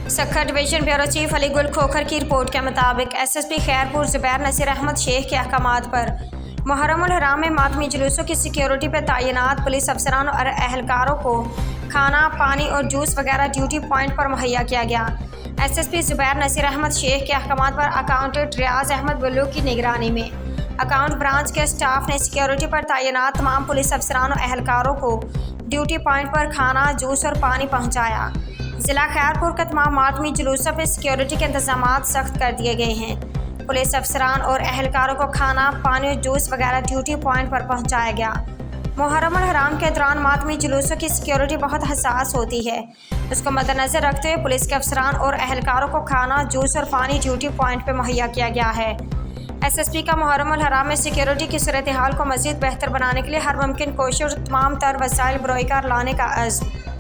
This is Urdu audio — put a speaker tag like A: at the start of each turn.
A: سکھر ڈویژن بیورو چیف علی گل کھوکھر کی رپورٹ کے مطابق SSP خیرپور زبیر نصیر احمد شیخ کے احکامات پر محرم الحرام میں ماتمی جلوسوں کی سیکیورٹی پر تعینات پولیس افسران اور اہلکاروں کو کھانا، پانی اور جوس وغیرہ ڈیوٹی پوائنٹ پر مہیا کیا گیا۔ SSP زبیر نصیر احمد شیخ کے احکامات پر اکاؤنٹنٹ ریاض احمد بلو کی نگرانی میں اکاؤنٹ برانچ کے اسٹاف نے سیکیورٹی پر تعینات تمام پولیس افسران اور اہلکاروں کو ڈیوٹی پوائنٹ پر کھانا، جوس اور پانی پہنچایا۔ ضلع خیرپور کے تمام ماتمی جلوسوں پہ سیکیورٹی کے انتظامات سخت کر دیے گئے ہیں۔ پولیس افسران اور اہلکاروں کو کھانا، پانی اور جوس وغیرہ ڈیوٹی پوائنٹ پر پہنچایا گیا۔ محرم الحرام کے دوران ماتمی جلوسوں کی سیکیورٹی بہت حساس ہوتی ہے، اس کو مد نظر رکھتے ہوئے پولیس کے افسران اور اہلکاروں کو کھانا، جوس اور پانی ڈیوٹی پوائنٹ پہ مہیا کیا گیا ہے۔ SSP کا محرم الحرام میں سیکیورٹی کی صورتحال کو مزید بہتر بنانے کے لیے ہر ممکن کوشش اور تمام تر وسائل بروئے کار لانے کا عزم۔